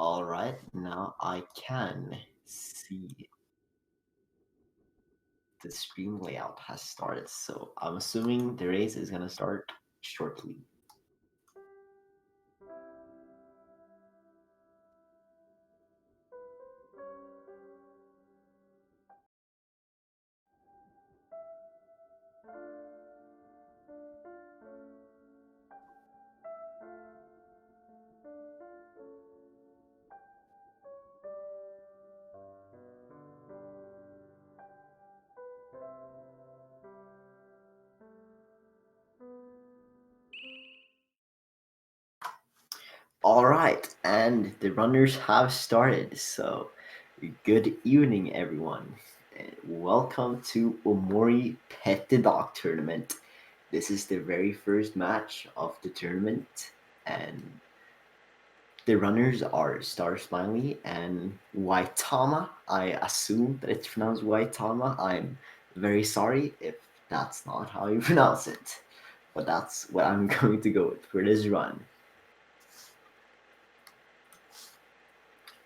All right, now I can see the stream layout has started. So I'm assuming the race is going to start shortly. All right, and the runners have started. So good evening, everyone. And welcome to Omori Pet the Dog Tournament. This is the very first match of the tournament, and the runners are Starsmiley and Wytama. I assume that it's pronounced Wytama. I'm very sorry if that's not how you pronounce it, but that's what I'm going to go with for this run.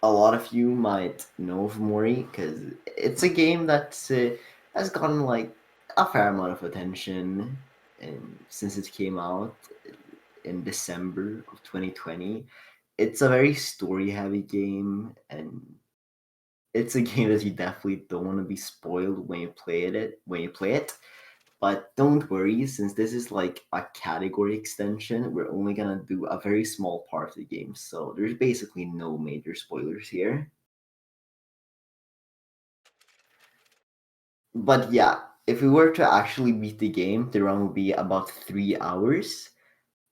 A lot of you might know of Mori because it's a game that has gotten like a fair amount of attention since it came out in December of 2020. It's a very story heavy game, and it's a game that you definitely don't want to be spoiled when you play it. But don't worry, since this is like a category extension, we're only gonna do a very small part of the game, so there's basically no major spoilers here. But yeah, if we were to actually beat the game, the run would be about 3 hours.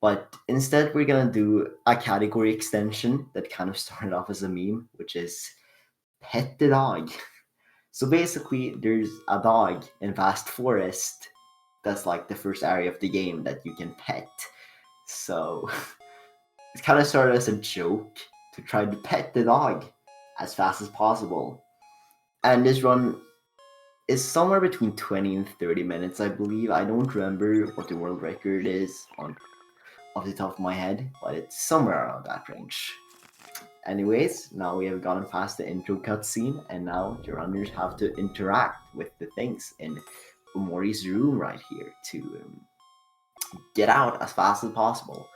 But instead, we're gonna do a category extension that kind of started off as a meme, which is Pet the Dog. So basically, there's a dog in Vast Forest. That's like the first area of the game that you can pet. So it kind of started as a joke to try to pet the dog as fast as possible. And this run is somewhere between 20 and 30 minutes, I believe. I don't remember what the world record is on off the top of my head, but it's somewhere around that range. Anyways, now we have gotten past the intro cutscene, and now the runners have to interact with the things in Omori's room right here to get out as fast as possible.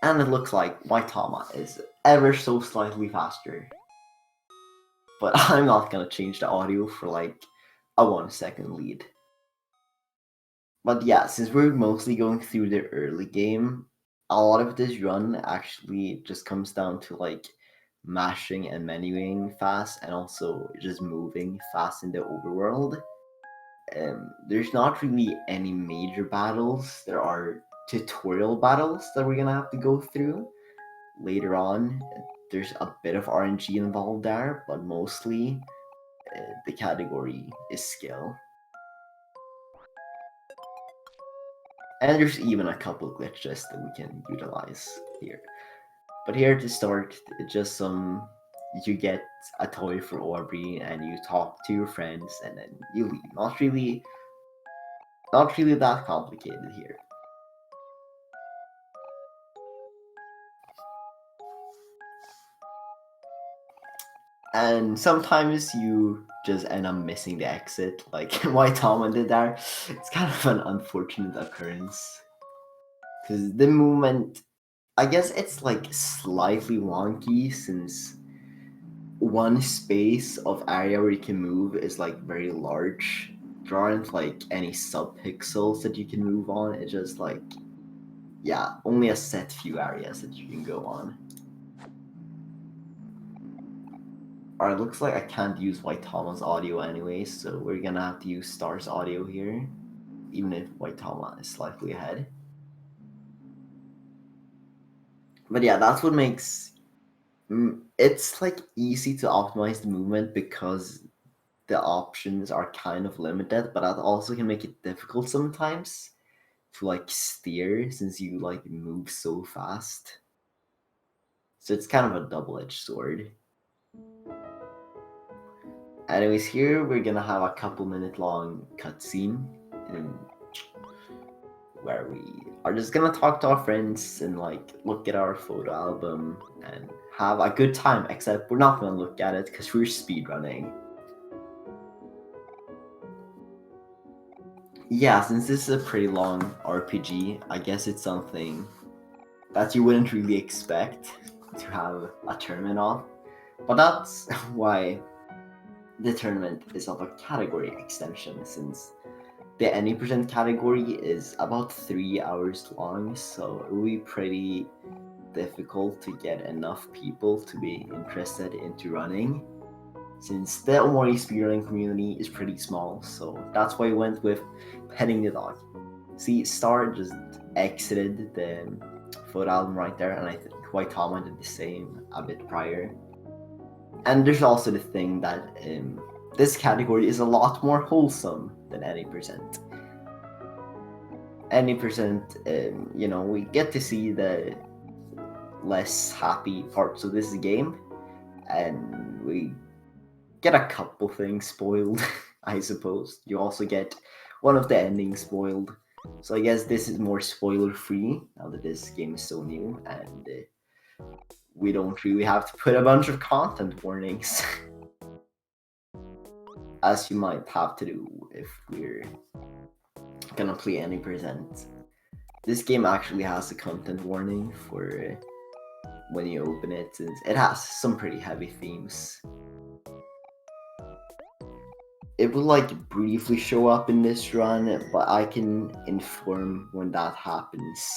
And it looks like Wytama is ever so slightly faster. But I'm not gonna change the audio for like a 1 second lead. But yeah, since we're mostly going through the early game, a lot of this run actually just comes down to like mashing and menuing fast and also just moving fast in the overworld. There's not really any major battles. There are tutorial battles that we're gonna have to go through later on. There's a bit of RNG involved there, but mostly the category is skill. And there's even a couple glitches that we can utilize here. But here to start, just you get a toy for Aubrey and you talk to your friends and then you leave. Not really that complicated here. And sometimes you just end up missing the exit, like Wytama did there. It's kind of an unfortunate occurrence. Because the movement, I guess it's like slightly wonky since one space of area where you can move is like very large. There aren't like any subpixels that you can move on. It's just like, yeah, only a set few areas that you can go on. Alright, looks like I can't use Wytama's audio anyway, so we're gonna have to use Star's audio here, even if Wytama is slightly ahead. But yeah, that's what makes it's like easy to optimize the movement because the options are kind of limited, but that also can make it difficult sometimes to like steer since you like move so fast. So it's kind of a double-edged sword. Anyways, here we're gonna have a couple minute long cutscene where we are just gonna talk to our friends and like look at our photo album and have a good time, except we're not gonna look at it because we're speedrunning. Yeah, since this is a pretty long RPG, I guess it's something that you wouldn't really expect to have a tournament on. But that's why the tournament is of a category extension, since the any percent category is about 3 hours long, so it will be pretty difficult to get enough people to be interested into running, since the Omori speedrunning community is pretty small. So that's why we went with petting the dog. See, Star just exited the photo album right there, and I think Wytama did the same a bit prior. And there's also the thing that this category is a lot more wholesome than any percent. Any percent, we get to see the less happy parts of this game, and we get a couple things spoiled, I suppose. You also get one of the endings spoiled. So I guess this is more spoiler-free now that this game is so new, and we don't really have to put a bunch of content warnings. As you might have to do if we're gonna play any percent. This game actually has a content warning for when you open it, since it has some pretty heavy themes. It will like briefly show up in this run, but I can inform when that happens.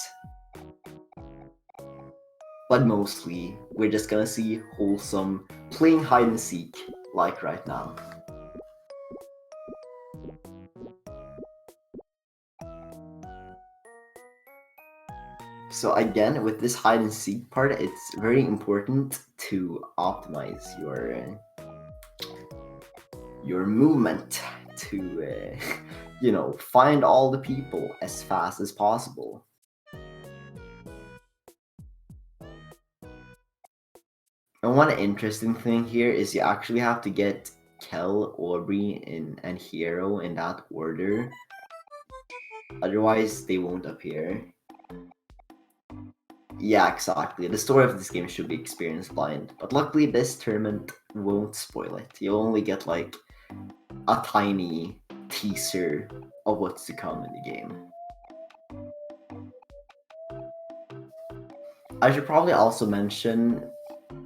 But mostly, we're just gonna see wholesome playing hide and seek like right now. So again, with this hide and seek part, it's very important to optimize your movement to find all the people as fast as possible. And one interesting thing here is you actually have to get Kel, Aubrey, and Hero in that order. Otherwise, they won't appear. Yeah, exactly. The story of this game should be experience blind, but luckily this tournament won't spoil it. You'll only get like a tiny teaser of what's to come in the game. I should probably also mention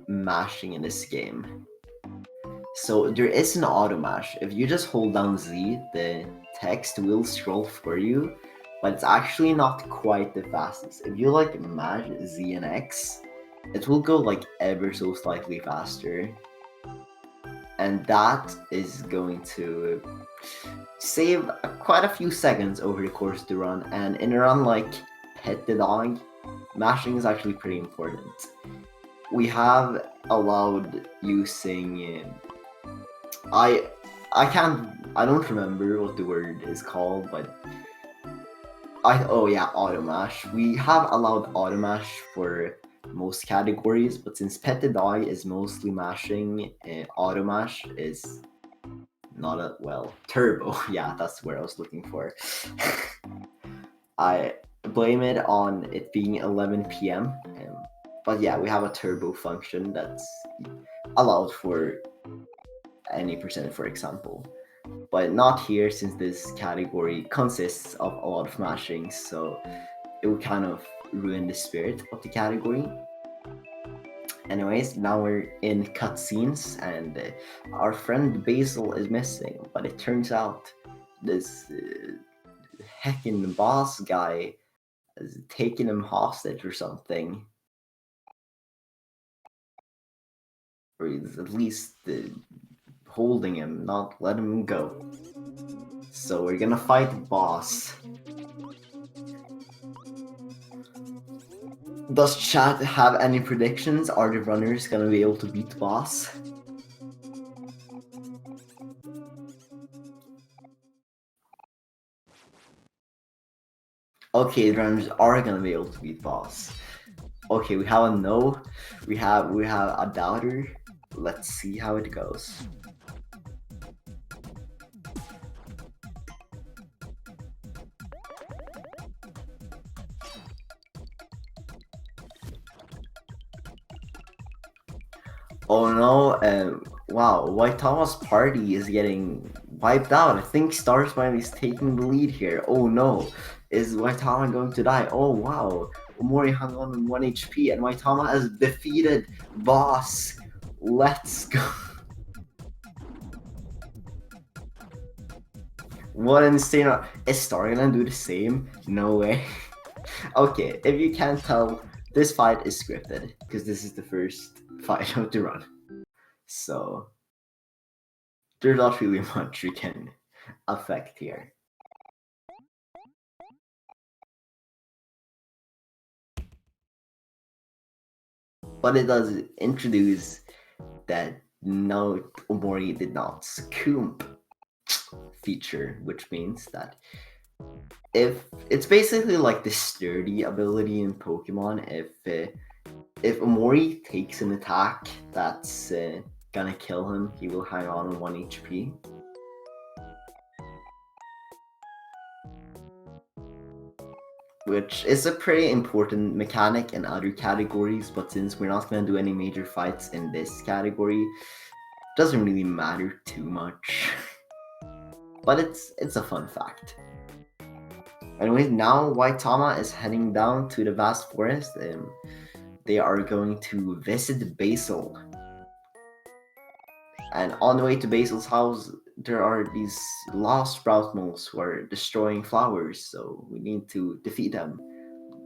mashing in this game. So there is an auto mash. If you just hold down Z, the text will scroll for you, but it's actually not quite the fastest. If you like mash Z and X, it will go like ever so slightly faster. And that is going to save quite a few seconds over the course of the run. And in a run like Pet the Dog, mashing is actually pretty important. We have allowed using I don't remember what the word is called, but auto mash. We have allowed auto mash for most categories, but since Pet the Dog is mostly mashing, auto mash is not turbo. Yeah, that's where I was looking for. I blame it on it being 11 p.m. But yeah, we have a turbo function that's allowed for any percent, for example, but not here since this category consists of a lot of mashing, so it would kind of ruin the spirit of the category. Anyways, now we're in cutscenes, and our friend Basil is missing, but it turns out this heckin' boss guy has taken him hostage or something. Or he's at least holding him, not letting him go. So we're gonna fight the boss. Does chat have any predictions? Are the runners gonna be able to beat the boss? Okay, the runners are gonna be able to beat the boss. Okay, we have a no. We have a doubter. Let's see how it goes. no, wow, Wytama's party is getting wiped out. I think Starsmiley is taking the lead here. Oh no, is Wytama going to die? Oh wow, Omori hung on with 1 HP and Wytama has defeated boss. Let's go. What an insane. Is Star gonna do the same? No way. Okay, if you can't tell, this fight is scripted because this is the first fight of the run. So there's not really much we can affect here. But it does introduce that no, Omori did not succumb feature, which means that if it's basically like the sturdy ability in Pokemon, if Omori takes an attack that's gonna kill him, he will hang on 1 HP. Which is a pretty important mechanic in other categories, but since we're not going to do any major fights in this category, it doesn't really matter too much. But it's a fun fact. Anyway, now Wytama is heading down to the vast forest and they are going to visit Basil. And on the way to Basil's house, there are these lost sprout moles who are destroying flowers, so we need to defeat them.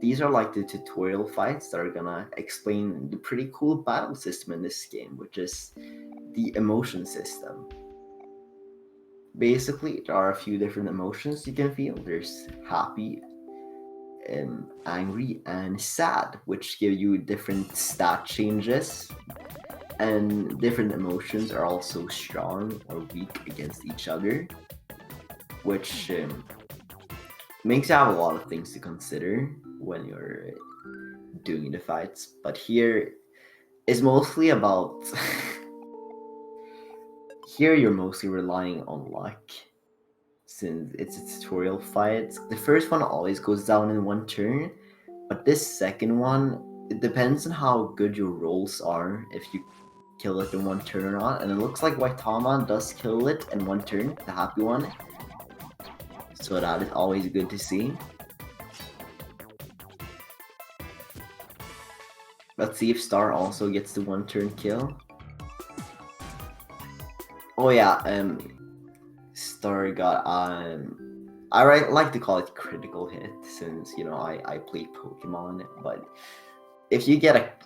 These are like the tutorial fights that are gonna explain the pretty cool battle system in this game, which is the emotion system. Basically, there are a few different emotions you can feel. There's happy, angry, and sad, which give you different stat changes. And different emotions are also strong or weak against each other, which makes you have a lot of things to consider when you're doing the fights. But here is mostly about here you're mostly relying on luck, since it's a tutorial fight. The first one always goes down in 1 turn, but this second one, it depends on how good your rolls are, if you kill it in 1 turn or not, and it looks like Wytama does kill it in 1 turn, the happy one. So that is always good to see. Let's see if Star also gets the 1 turn kill. Oh yeah, Star got I like to call it critical hit, since you know I play Pokemon, but if you get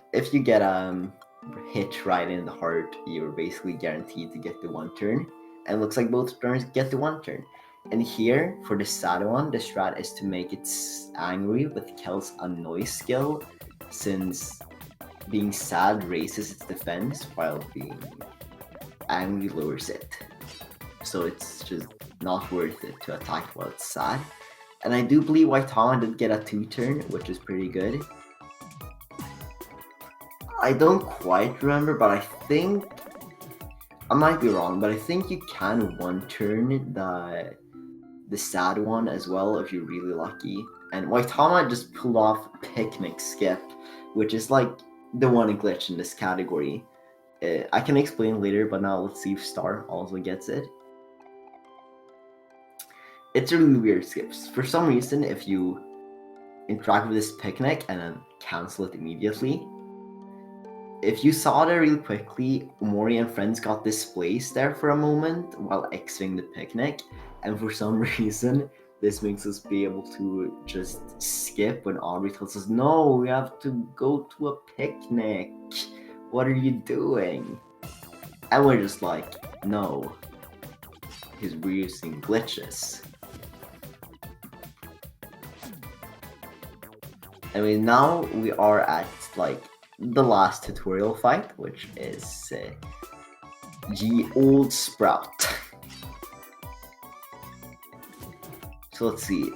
hit right in the heart, you're basically guaranteed to get the 1 turn. And it looks like both turns get the 1 turn. And here, for the sad one, the strat is to make it angry with Kel's annoy skill, since being sad raises its defense while being angry lowers it. So it's just not worth it to attack while it's sad. And I do believe Wytama did get a 2 turn, which is pretty good. I don't quite remember, but I think I might be wrong, but I think you can 1 turn the sad one as well if you're really lucky. And Wytama just pulled off Picnic Skip, which is like the one glitch in this category. I can explain later, but now let's see if Star also gets it. It's a really weird skip. For some reason, if you interact with this Picnic and then cancel it immediately, if you saw it really quickly, Omori and friends got displaced there for a moment while exiting the Picnic, and for some reason, this makes us be able to just skip when Aubrey tells us, no, we have to go to a picnic. What are you doing? And we're just like, no, because we're using glitches. I mean, now we are at like the last tutorial fight, which is G Old Sprout. So let's see.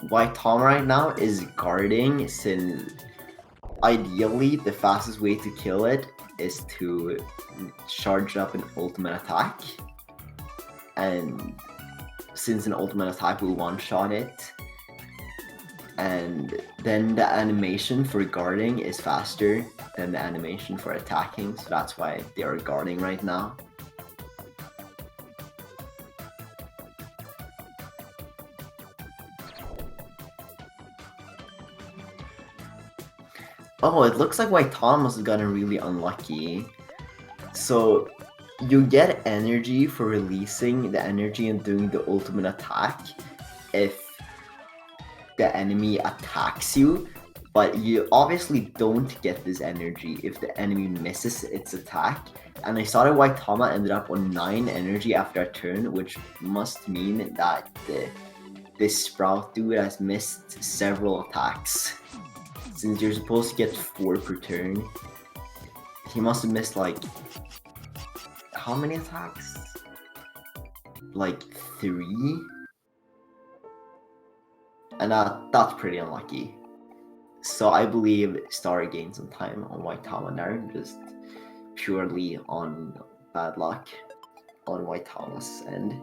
Wytama right now is guarding, since ideally the fastest way to kill it is to charge up an ultimate attack. And since an ultimate attack will one-shot it, And then the animation for guarding is faster than the animation for attacking, so that's why they are guarding right now. Oh, it looks like Wytama has gotten really unlucky. So you get energy for releasing the energy and doing the ultimate attack if the enemy attacks you, but you obviously don't get this energy if the enemy misses its attack. And I saw that Wytama ended up on 9 energy after a turn, which must mean that this Sprout dude has missed several attacks. Since you're supposed to get 4 per turn, he must have missed like... how many attacks? Like 3? And that's pretty unlucky. So I believe Star gained some time on Wytama there, just purely on bad luck on Wytama's end.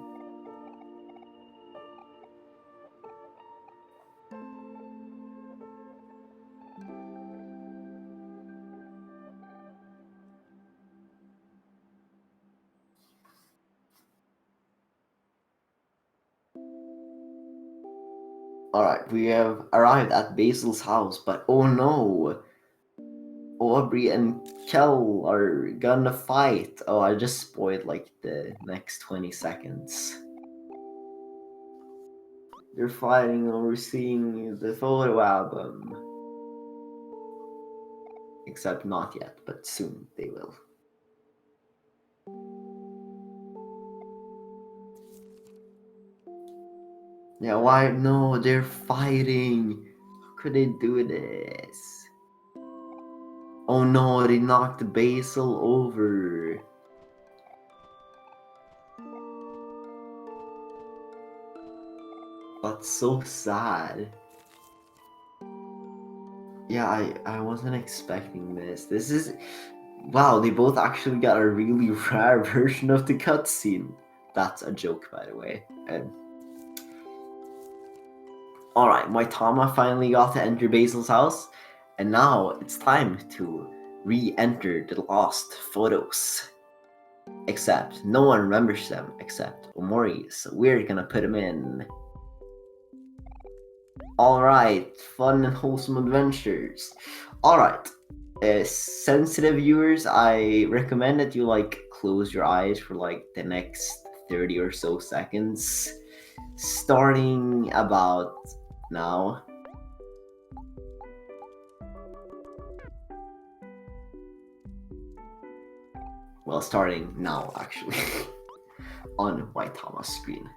Alright, we have arrived at Basil's house, but oh no! Aubrey and Kel are gonna fight. Oh, I just spoiled like the next 20 seconds. They're fighting over seeing the photo album. Except not yet, but soon they will. Yeah, why? No, they're fighting. How could they do this? Oh no, they knocked Basil over. That's so sad. Yeah, I wasn't expecting this. This is... wow, they both actually got a really rare version of the cutscene. That's a joke, by the way. Alright, Wytama finally got to enter Basil's house, and now it's time to re-enter the lost photos. Except no one remembers them except Omori, so we're gonna put him in. Alright, fun and wholesome adventures. Alright, sensitive viewers, I recommend that you like close your eyes for like the next 30 or so seconds, starting about now. Well, starting now, actually, on Wytama's screen.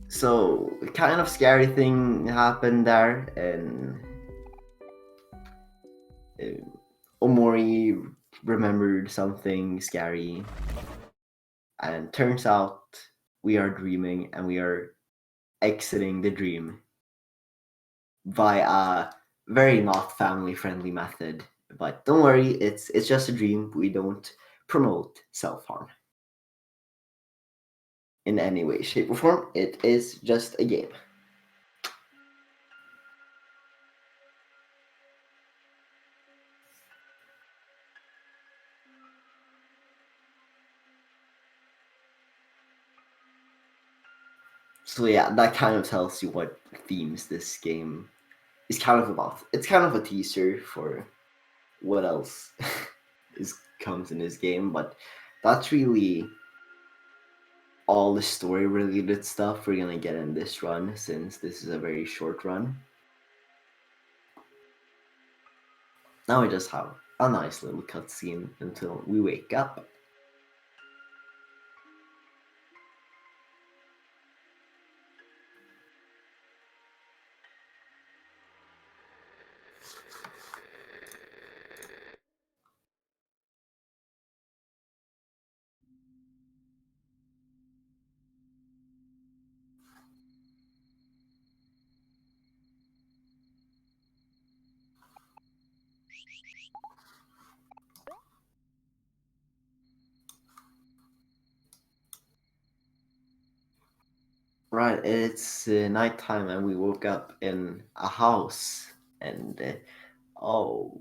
So, kind of scary thing happened there, and Omori remembered something scary, and turns out we are dreaming and we are exiting the dream by a very not family-friendly method. But don't worry, it's just a dream. We don't promote self-harm in any way, shape, or form. It is just a game. So yeah, that kind of tells you what themes this game is kind of about. It's kind of a teaser for what else comes in this game, but that's really all the story related stuff we're gonna get in this run, since this is a very short run. Now we just have a nice little cutscene until we wake up. Right, it's nighttime and we woke up in a house and oh,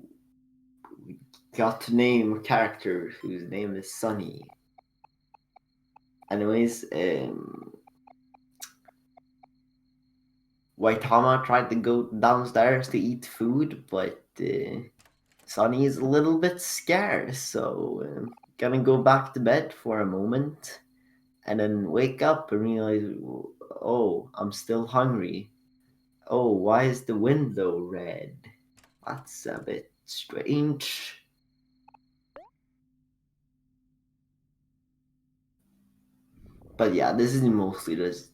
we got to name a character whose name is Sunny. Anyways, Wytama tried to go downstairs to eat food, but Sunny is a little bit scared, so gonna go back to bed for a moment and then wake up and realize, oh, I'm still hungry. Oh, why is the window red? That's a bit strange. But yeah, this is mostly just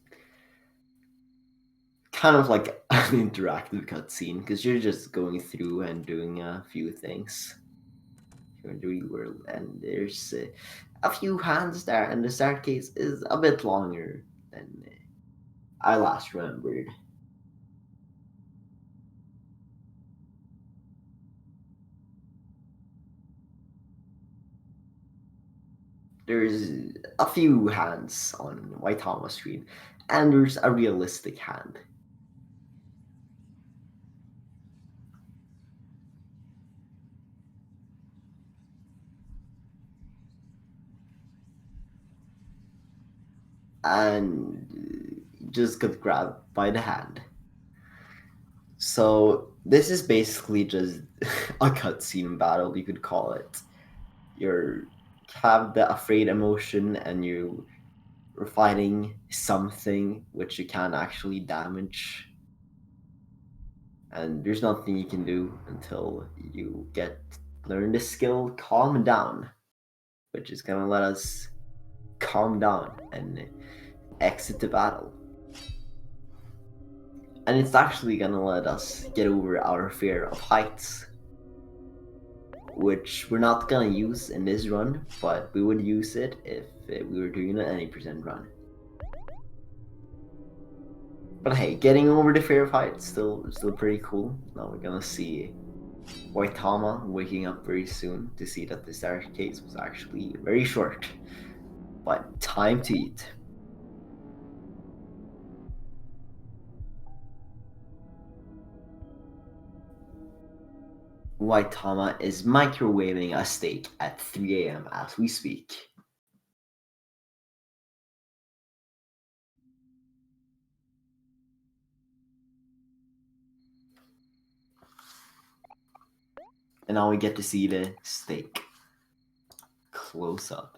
kind of like an interactive cutscene because you're just going through and doing a few things. You're in the real world, and there's a few hands there, and the staircase is a bit longer than I last remembered. There's a few hands on Wytama's screen, and there's a realistic hand. And just got grabbed by the hand. So this is basically just a cutscene battle, you could call it. You have the afraid emotion, and you're fighting something which you can't actually damage, and there's nothing you can do until you learn the skill calm down, which is gonna let us calm down and exit the battle. And it's actually gonna let us get over our fear of heights, which we're not gonna use in this run, but we would use it if we were doing an 80% run. But hey, getting over the fear of heights still pretty cool. Now we're gonna see Wytama waking up very soon to see that the staircase was actually very short. But time to eat. Wytama is microwaving a steak at 3 a.m. as we speak. And now we get to see the steak close up.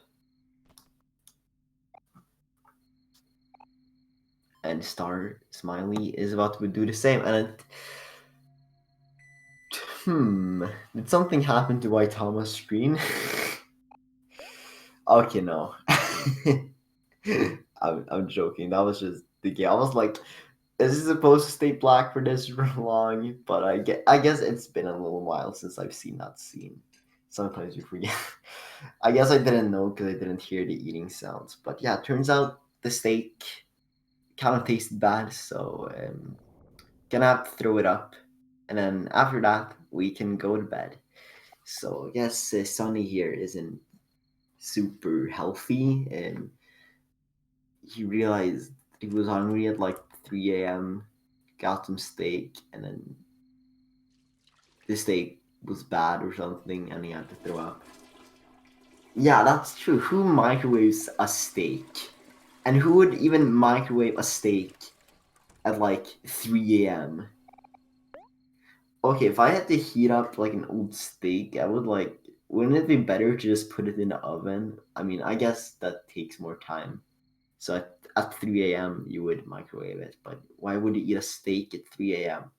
And starsmiley is about to do the same. And did something happen to Wytama's screen? Okay, no. I'm joking. That was just the game. I was like, is it supposed to stay black for this long? But I guess it's been a little while since I've seen that scene. Sometimes you forget. I guess I didn't know because I didn't hear the eating sounds. But yeah, turns out the steak kind of tasted bad, so gonna have to throw it up. And then after that, we can go to bed. So I guess Sonny here isn't super healthy, and he realized he was hungry at like 3 a.m., got some steak, and then the steak was bad or something, and he had to throw up. Yeah, that's true. Who microwaves a steak? And who would even microwave a steak at like 3 a.m.? Okay, if I had to heat up like an old steak, I would like. Wouldn't it be better to just put it in the oven? I mean, I guess that takes more time. So at 3 a.m., you would microwave it, but why would you eat a steak at 3 a.m.?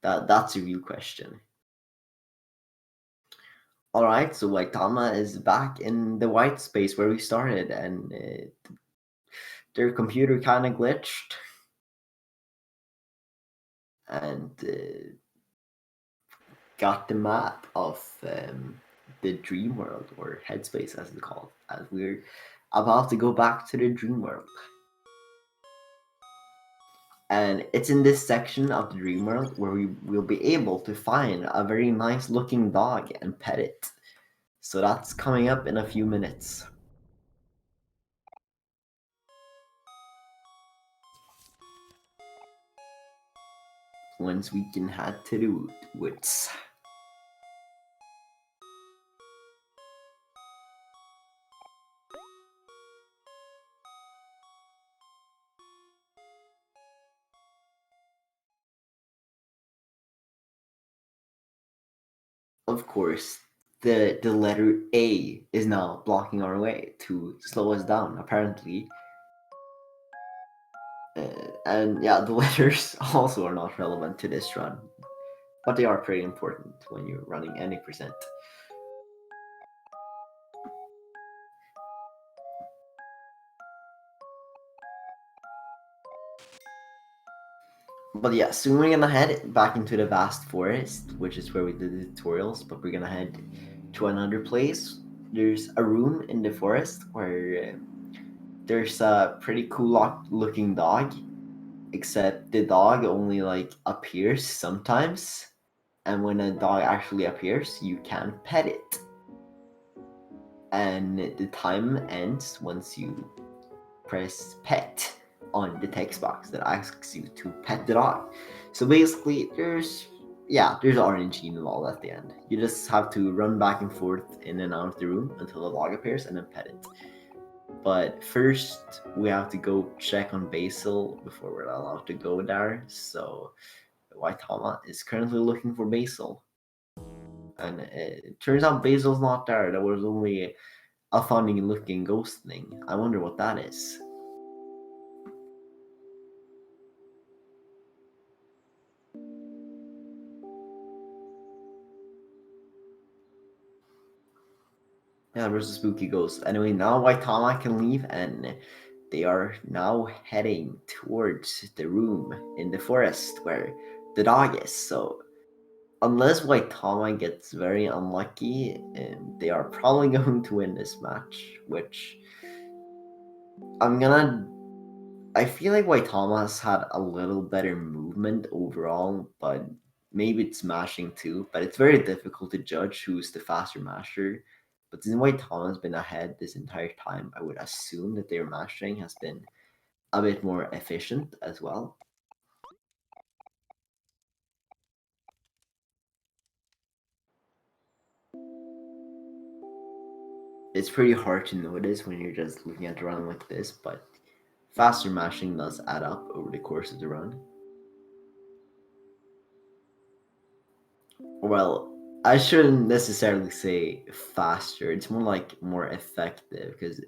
That's a real question. All right, so Waitama is back in the white space where we started, and their computer kind of glitched, and got the map of the dream world, or headspace as it's called, as we're about to go back to the dream world. And it's in this section of the dream world where we will be able to find a very nice looking dog and pet it. So that's coming up in a few minutes. once we can head to the woods. Of course, the letter A is now blocking our way to slow us down, apparently. And yeah, the letters also are not relevant to this run, but they are pretty important when you're running any percent. But yeah, soon we're gonna head back into the vast forest, which is where we did the tutorials, but we're gonna head to another place. There's a room in the forest where there's a pretty cool looking dog, except the dog only like appears sometimes, and when a dog actually appears, you can pet it. And the time ends once you press pet on the text box that asks you to pet the dog. So basically, there's RNG involved at the end. You just have to run back and forth in and out of the room until the dog appears and then pet it. But first, we have to go check on Basil before we're allowed to go there. So Wytama is currently looking for Basil. And it turns out Basil's not there. There was only a funny looking ghost thing. I wonder what that is. Yeah, there's a spooky ghost. Anyway, now Waitama can leave, and they are now heading towards the room in the forest where the dog is. So, unless Waitama gets very unlucky, they are probably going to win this match, which I feel like Waitama has had a little better movement overall, but maybe it's mashing too. But it's very difficult to judge who's the faster masher. But since Waitama's been ahead this entire time, I would assume that their mashing has been a bit more efficient as well. It's pretty hard to notice when you're just looking at the run like this, but faster mashing does add up over the course of the run. Well, I shouldn't necessarily say faster. It's more like more effective because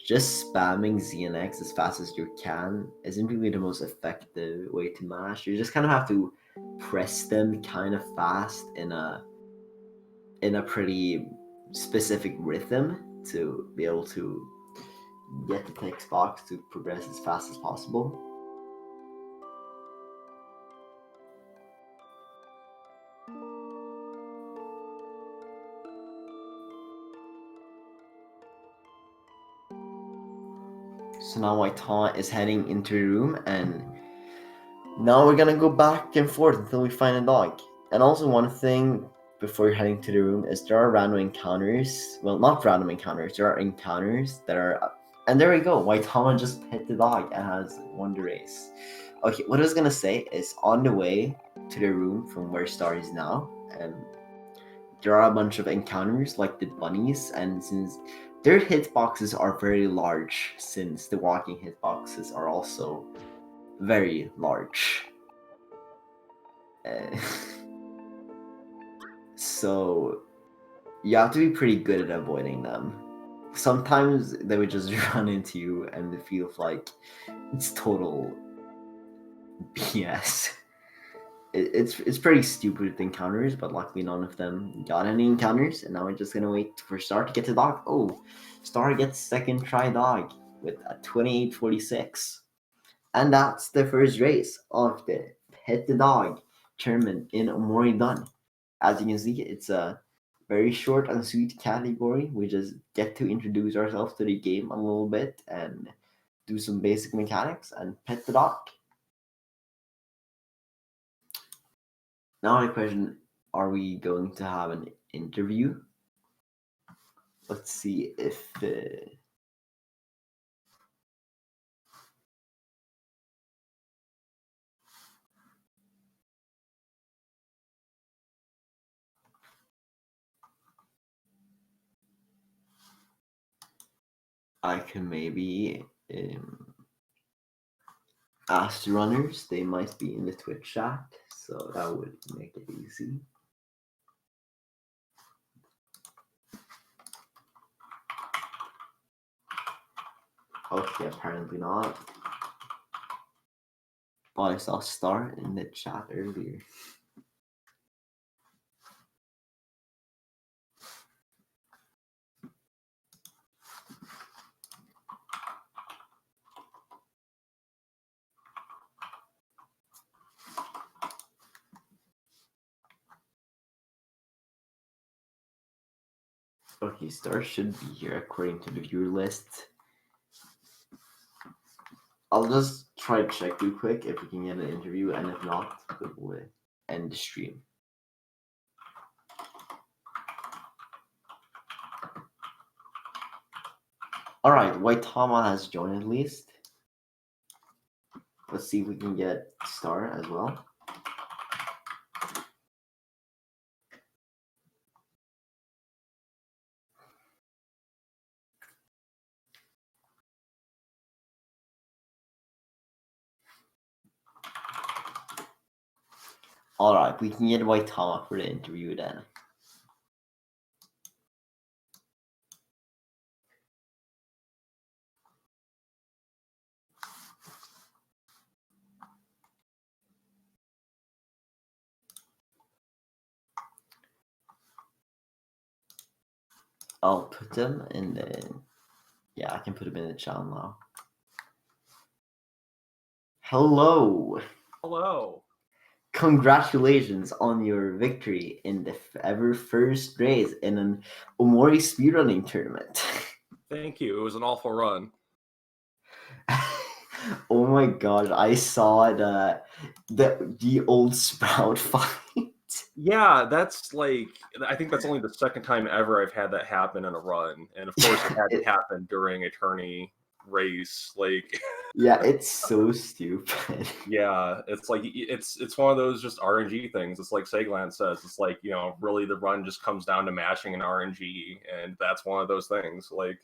just spamming Z and X as fast as you can isn't really the most effective way to mash. You just kind of have to press them kind of fast in a pretty specific rhythm to be able to get the text box to progress as fast as possible. So now my taunt is heading into the room, and now we're gonna go back and forth until we find a dog. And also one thing before you're heading to the room is there are random encounters. Well, not random encounters. There are encounters that are, and there we go. Wytama just pet the dog and has won the race. Okay, what I was gonna say is on the way to the room from where Star is now, there are a bunch of encounters like the bunnies, and since their hitboxes are very large, since the walking hitboxes are also very large. Uh, so you have to be pretty good at avoiding them. Sometimes they would just run into you and it feels like it's total BS. It's pretty stupid encounters, but luckily none of them got any encounters, and now we're just gonna wait for Star to get to dog. Oh, Star gets second try dog with a 28:46. And that's the first race of the Pet the Dog tournament in Omori done. As you can see, it's a very short and sweet category. We just get to introduce ourselves to the game a little bit and do some basic mechanics and pet the dog. Now my question, are we going to have an interview? Let's see if I can maybe ask the runners. They might be in the Twitch chat, so that would make it easy. Okay, apparently not. Oh, I saw Star in the chat earlier. Okay, Star should be here according to the viewer list. I'll just try to check real quick if we can get an interview, and if not, we'll end the stream. All right, Wytama has joined at least. Let's see if we can get Star as well. All right, we can get Wytama for the interview then. I'll put them in the, yeah, I can put them in the channel now. Hello. Hello. Congratulations on your victory in the ever first race in an Omori speedrunning tournament. Thank you. It was an awful run. Oh my god, I saw the old Sprout fight. Yeah, that's like, I think that's only the second time ever I've had that happen in a run. And of course, it had to happen during a tourney race. Like, yeah, it's so stupid. yeah, it's like, it's one of those just RNG things. It's like Segland says, it's like, you know, really the run just comes down to mashing an RNG. And that's one of those things. Like,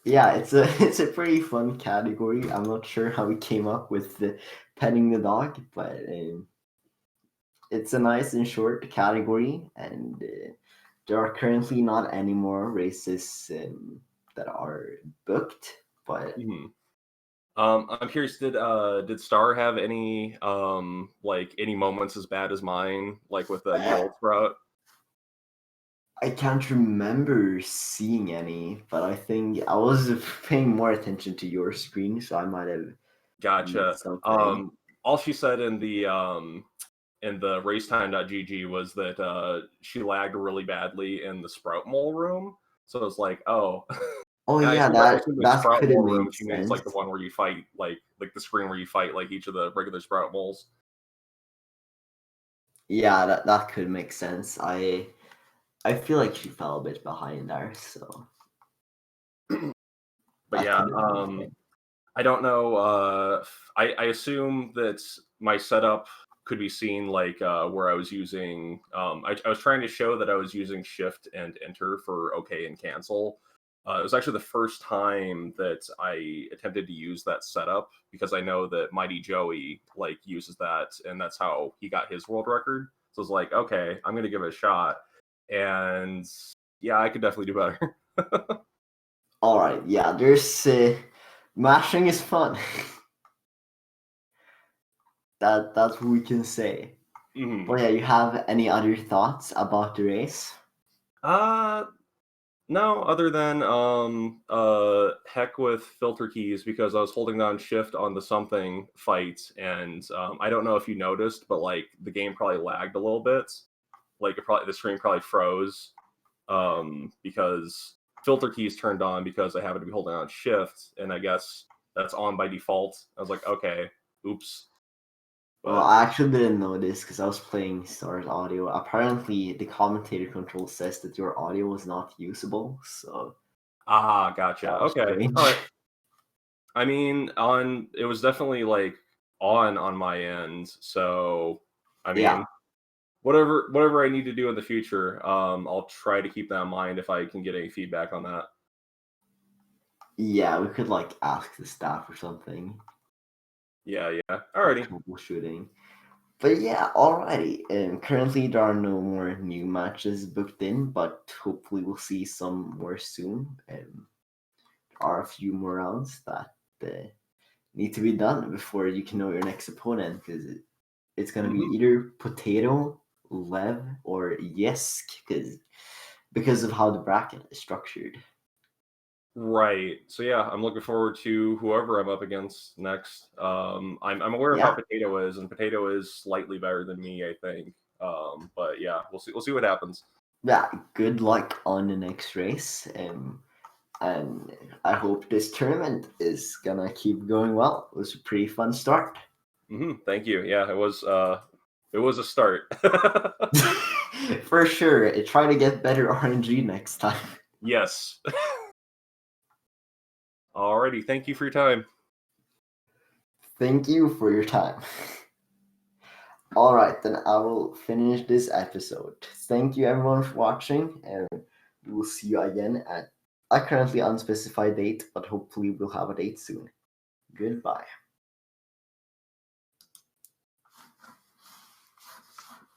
yeah, it's a pretty fun category. I'm not sure how we came up with the petting the dog, but it's a nice and short category, and there are currently not any more races that are booked. But I'm curious, did Star have any like any moments as bad as mine, like with the old Sprout? I can't remember seeing any, but I think I was paying more attention to your screen, so I might have Gotcha. missed something. All she said in the racetime.gg was that she lagged really badly in the Sprout Mole room. So it's like, oh, Oh and yeah, I assume the that Sprout could have Mole room, made she means sense. like the one where you fight, like the screen where you fight like each of the regular Sprout Moles. Yeah, that could make sense. I feel like she fell a bit behind there, so. But yeah, I don't know. I assume that my setup could be seen like where I was using. I was trying to show that I was using Shift and Enter for OK and cancel. It was actually the first time that I attempted to use that setup because I know that Mighty Joey like uses that, and that's how he got his world record. So I was like, okay, I'm gonna give it a shot, and yeah, I could definitely do better. All right, yeah, there's mashing is fun. That's what we can say. But yeah, you have any other thoughts about the race? No, other than heck with filter keys because I was holding down shift on the something fight, and I don't know if you noticed, but like the game probably lagged a little bit. Like the stream probably froze because filter keys turned on because I happened to be holding on shift, and I guess that's on by default. I was like, okay, oops. But, well, I actually didn't know this because I was playing Star's audio. Apparently, the commentator control says that your audio was not usable, so. Gotcha. Okay, strange. all right. I mean, it was definitely like on my end. So, I mean, yeah. whatever I need to do in the future, I'll try to keep that in mind if I can get any feedback on that. Yeah, we could like ask the staff or something. Yeah. Alrighty. Troubleshooting. But yeah, alrighty. Currently, there are no more new matches booked in, but hopefully, we'll see some more soon. There are a few more rounds that need to be done before you can know your next opponent, because it's going to be either Potato, Lev, or Yesk, because of how the bracket is structured. Right. So yeah, I'm looking forward to whoever I'm up against next. I'm aware of how Yeah. Potato is, and Potato is slightly better than me, I think. But yeah, we'll see. We'll see what happens. Yeah, good luck on the next race. And I hope this tournament is gonna keep going well. It was a pretty fun start. Thank you. Yeah, it was a start. For sure. Try to get better RNG next time. Yes. Alrighty. Thank you for your time. Thank you for your time. All right, then I will finish this episode. Thank you everyone for watching, and we will see you again at a currently unspecified date, but hopefully we'll have a date soon. Goodbye.